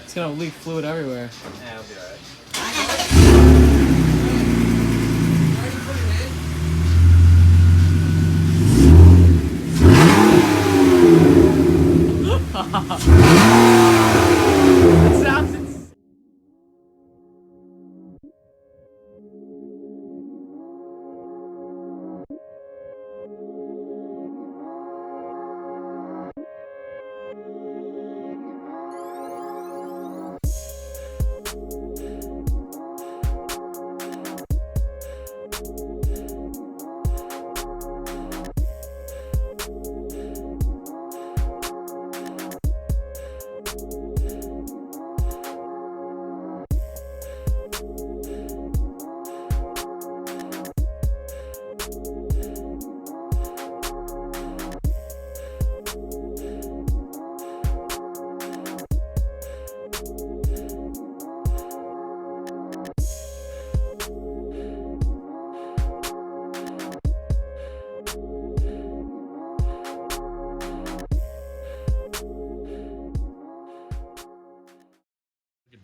It's gonna leak fluid everywhere. Yeah, it'll be alright. That sounds insane.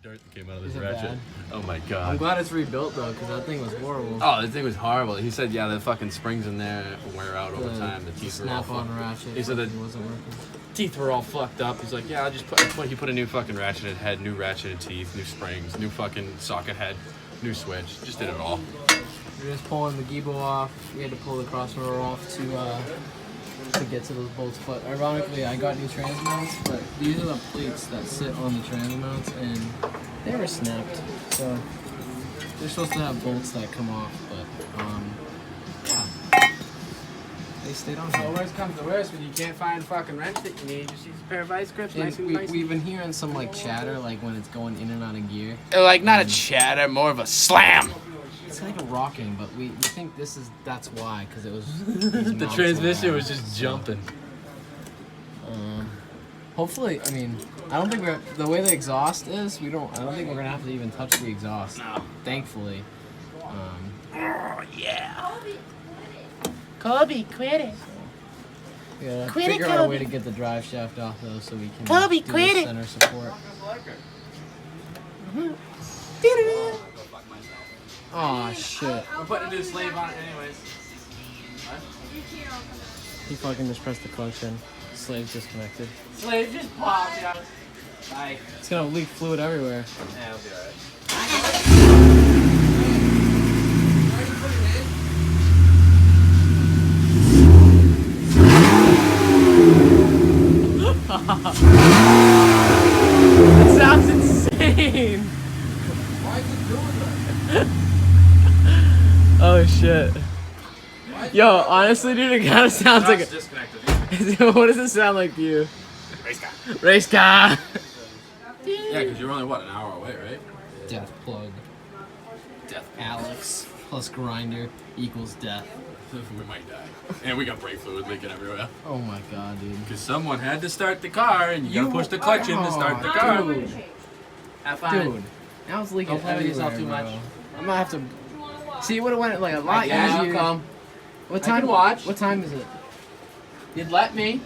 Dirt that came out of this Is it ratchet. bad? Oh my I'm god. glad it's rebuilt though, because that thing was horrible. Oh, this thing was horrible. He said, yeah, the fucking springs in there wear out over time. The teeth were all snap-on fucked. ratchet. He said the wasn't working. teeth were all fucked up. He's like, yeah, I just put. He put a new fucking ratcheted head, new ratcheted teeth, new springs, new fucking socket head, new switch. Just did it all. We're just pulling the gebo off. We had to pull the crossroader off to get to those bolts. But ironically, I got new trans mounts, but these are the plates that sit on the trans mounts, and they were snapped. So they're supposed to have bolts that come off, but yeah, they stayed on. So worst comes to worst, when you can't find fucking wrench that you need, just use a pair of vice grips, nice and nice. We've been hearing some like chatter, like when it's going in and out of gear. Like not a chatter, more of a slam. It's like a rocking, but we think that's why, because it was The transmission was just jumping. Hopefully, I mean, I don't think the way the exhaust is, I don't think we're gonna have to even touch the exhaust. No. Thankfully. Oh yeah. Kobe, quit it. We gotta Quit it, figure out a way Kobe. to get the drive shaft off though, so we can Kobe, do quit the it. center support. Oh shit! I'm putting a new slave on it anyways. He fucking just pressed the clutch in. Slave's disconnected. Slave just popped out. Bye. It's gonna leak fluid everywhere. Yeah, it'll be alright. That sounds insane! Why is it doing that? Oh shit. Yo, honestly dude, it kinda sounds like It's disconnected. what does it sound like to you? Race car. Race car! Yeah, because you're only, what, an hour away, right? Death plug. Death. Alex plus grinder equals death. We might die. And we got brake fluid leaking everywhere. Oh my god, dude. Because someone had to start the car, and you gotta push the clutch in to start the Oh, car. Dude, Have fun. dude. Now it's leaking Don't play with yourself everywhere, too bro. much. I'm gonna have to. See, it would have went like a lot Yeah, easier. I'll come. What I time? can watch. What time is it? You'd let me.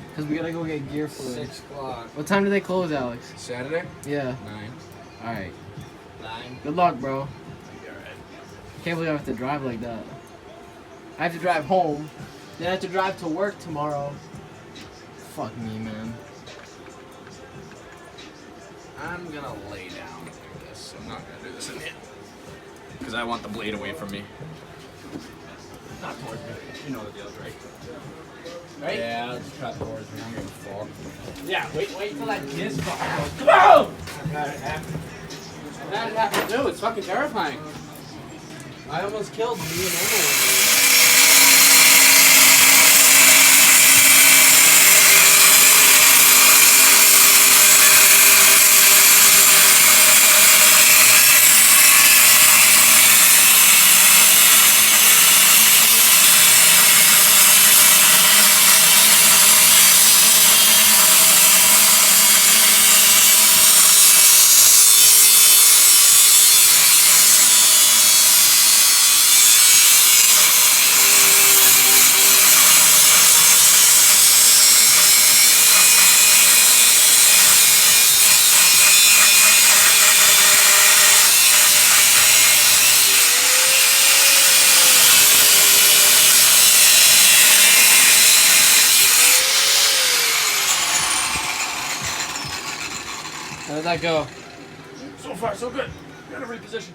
Because we gotta go get gear fluid. 6 o'clock. What time do they close, Alex? Saturday? Yeah. 9. Alright. 9. Good luck, bro. Alright. Can't believe I have to drive like that. I have to drive home. Then I have to drive to work tomorrow. Fuck me, man. I'm gonna lay down like this. I'm not gonna do this in here. Because I want the blade away from me. Not towards me. You know the deal, right? Right? Yeah, let's cut towards me. I'm gonna fall. Yeah, wait till that disc fucking goes. Come on! I've had it happen. I've had it happen too. It's fucking terrifying. I almost killed me and Emma. How did that go? So far, so good. Gotta reposition.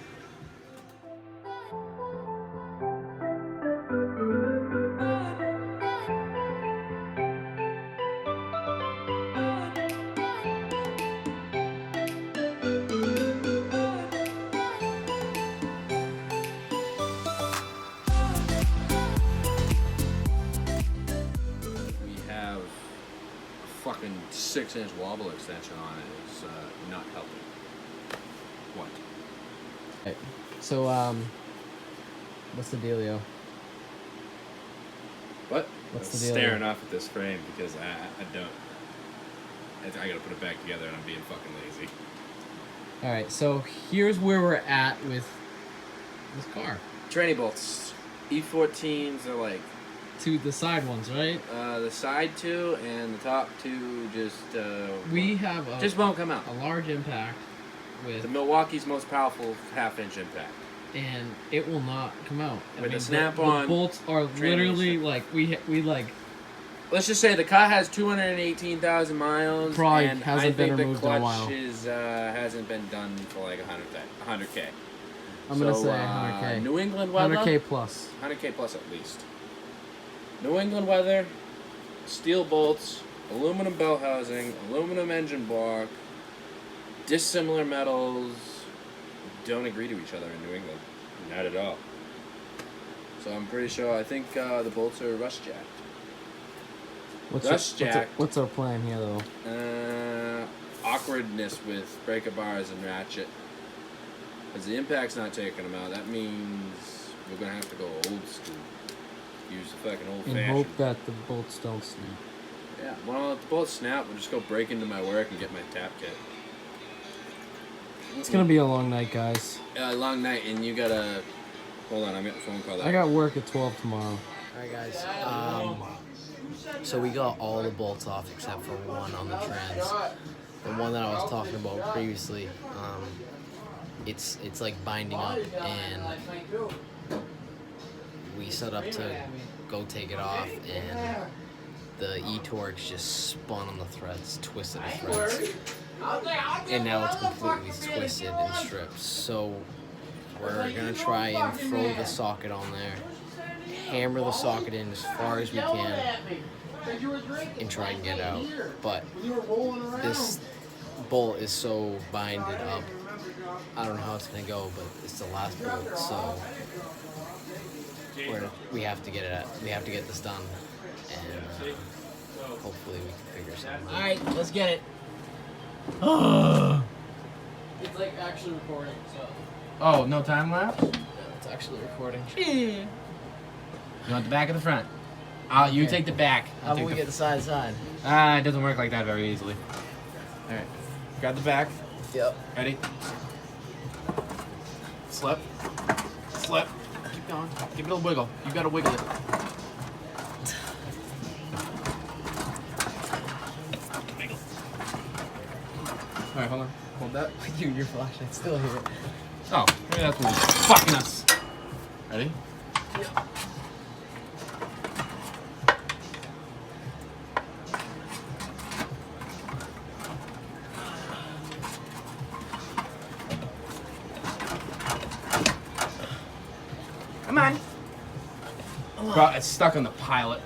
We have a fucking 6-inch wobble extension on it. It's not helping. What? Right. So, what's the dealio? What? What's I'm the deal? staring off at this frame because I don't. I gotta put it back together and I'm being fucking lazy. All right, so here's where we're at with this car. Tranny bolts. E14s are like To the side ones, right? the side two and the top two just We have a, just won't come out. a large impact with, The Milwaukee's most powerful half-inch impact. and it will not come out. With the snap-on the bolts are literally like we like Let's just say the car has 218,000 miles. Probably and hasn't I been think removed the in a clutch while. hasn't been done for like 100K. I'm gonna say 100K. New England weather. 100K plus. 100K plus at least. New England weather, steel bolts, aluminum belt housing, aluminum engine block, dissimilar metals don't agree to each other in New England. Not at all. So I'm pretty sure, I think the bolts are rust jacked. What's our plan here, though? Awkwardness with breaker bars and ratchet. As the impact's not taking them out, that means we're going to have to go old school. Use the fucking old And fashioned. hope that the bolts don't snap. Yeah, well, if the bolts snap, we'll just go break into my work and get my tap kit. It's gonna be a long night, guys. Long night, and you gotta... Hold on, I'm getting a phone call. I got work at 12 tomorrow. Alright guys, so we got all the bolts off except for one on the trans. The one that I was talking about previously, it's like binding up, and we set up to go take it off, and the E-Torx just spun on the threads, twisted the threads, and now it's completely twisted and stripped. So we're gonna try and throw the socket on there, hammer the socket in as far as we can, and try and get it out. But this bolt is so binded up, I don't know how it's gonna go, but it's the last bolt, so we have to get it. We have to get this done, and hopefully we can figure something out. All right, let's get it. It's like actually recording, so. Oh, no time lapse? Yeah, it's actually recording. You want the back or the front? You Okay. take the back. How about we get the side? It doesn't work like that very easily. Alright. Grab the back. Yep. Ready? Slip. Slip. Keep going. Give it a wiggle. You gotta wiggle it. Wiggle. Alright, hold on. Hold that. Dude, your flashlight's still here. Oh, maybe that's what's fucking us. Ready? Yep. Come on. Bro, it's stuck on the pilot.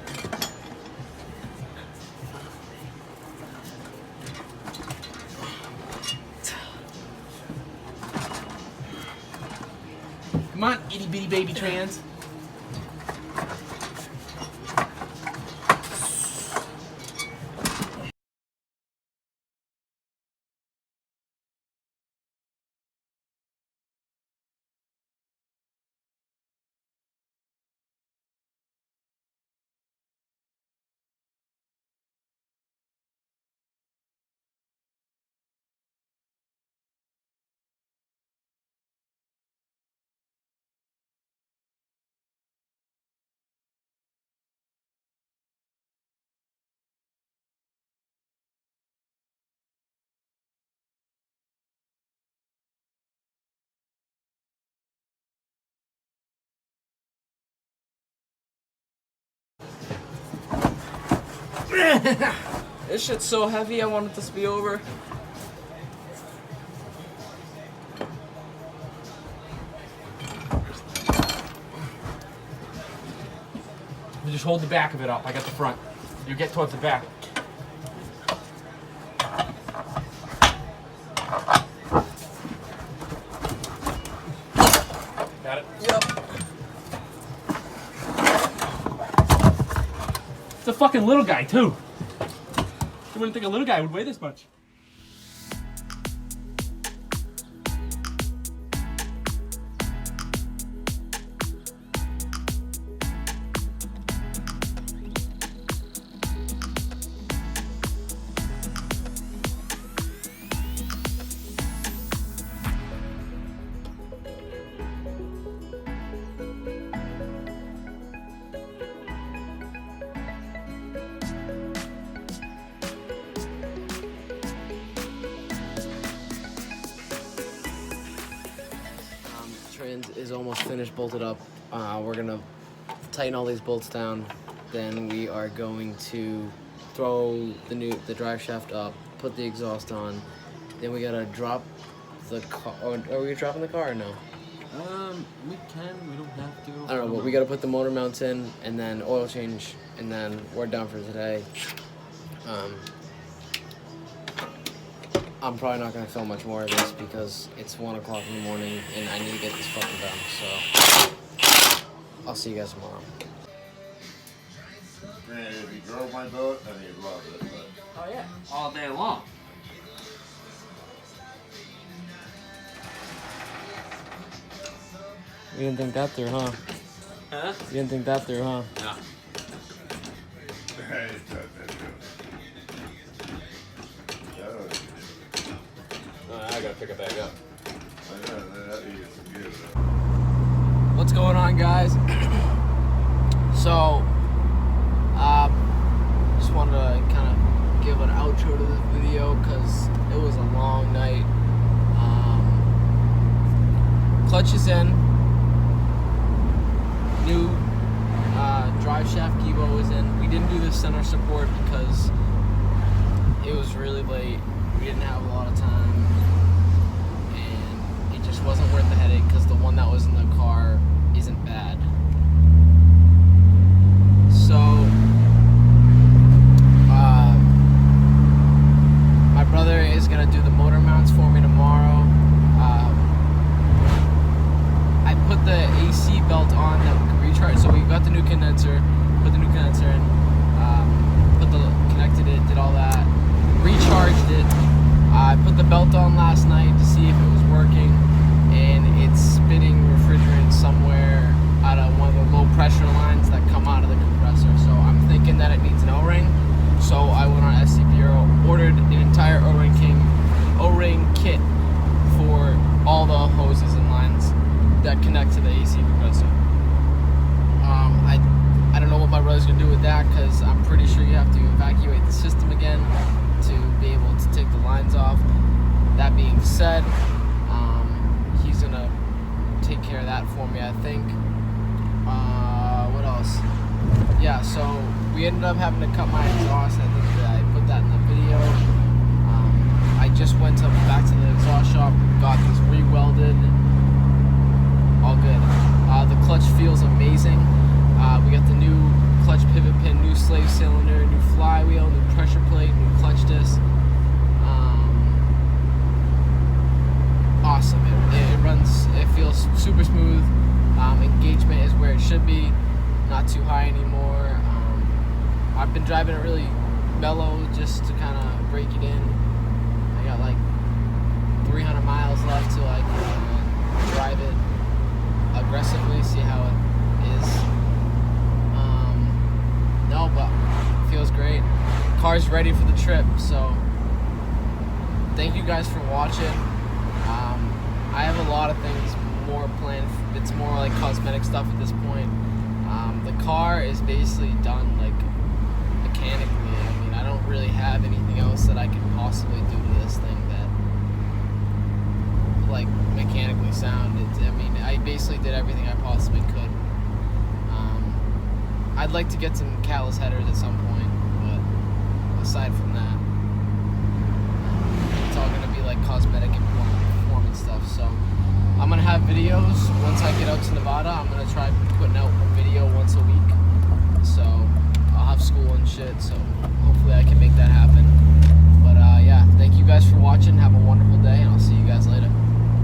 Come on, itty bitty baby trans. This shit's so heavy, I want it to be over. just hold the back of it up. I got the front. You get towards the back. Got it? Yep. It's a fucking little guy, too. You wouldn't think a little guy would weigh this much. Trans is almost finished, bolted up. We're gonna tighten all these bolts down. Then we are going to throw the drive shaft up, put the exhaust on. Then we gotta drop the car. Are we dropping the car or no? We can. We don't have to. I don't know, but we gotta put the motor mounts in, and then oil change, and then we're done for today. I'm probably not gonna film much more of this because it's 1 o'clock in the morning and I need to get this fucking done. So I'll see you guys tomorrow. Man, if he drove my boat, then he'd love it. But Oh, yeah. All day long. You didn't think that through, huh? Huh? You didn't think that through, huh? No. hey, I gotta pick it back up. What's going on, guys? So, just wanted to kind of give an outro to this video because it was a long night. Clutch is in. New drive shaft Gibo is in. We didn't do the center support because it was really late. We didn't have a lot of time. And it just wasn't worth the headache because the one that was in the car isn't bad. So, my brother is going to do the motor mounts for me tomorrow. I put the AC belt on that we can recharge. So we got the new condenser, put the new condenser in, connected it, did all that, recharged it. I put the belt on last night to see if it was working, and it's spitting refrigerant somewhere out of one of the low pressure lines that come out of the compressor. So I'm thinking that it needs an O-ring. So I went on SC Bureau, ordered an entire O-ring kit for all the hoses and lines that connect to the AC compressor. I don't know what my brother's gonna do with that because I'm pretty sure you have to evacuate the system again to be able to take the lines off. That being said, he's gonna take care of that for me, I think. What else? Yeah, so we ended up having to cut my exhaust. I think that I put that in the video. I just went back to the exhaust shop, got these re-welded. All good. The clutch feels amazing. We got the new clutch pivot pin, new slave cylinder, new flywheel, new pressure plate, new clutch disc. Awesome. It runs, it feels super smooth. Engagement is where it should be, not too high anymore. I've been driving it really mellow just to kind of break it in. I got like 300 miles left till I can drive it aggressively, see how it is. No, but it feels great. Car's ready for the trip, so thank you guys for watching. I have a lot of things more planned. It's more like cosmetic stuff at this point. The car is basically done, like, mechanically. I mean, I don't really have anything else that I could possibly do to this thing that, like, mechanically sound. I mean, I basically did everything I possibly could. I'd like to get some callus headers at some point, but aside from that, it's all gonna be like cosmetic and performance stuff. So I'm gonna have videos once I get out to Nevada. I'm gonna try putting out a video once a week. So shit. So hopefully I can make that happen. But yeah, thank you guys for watching. Have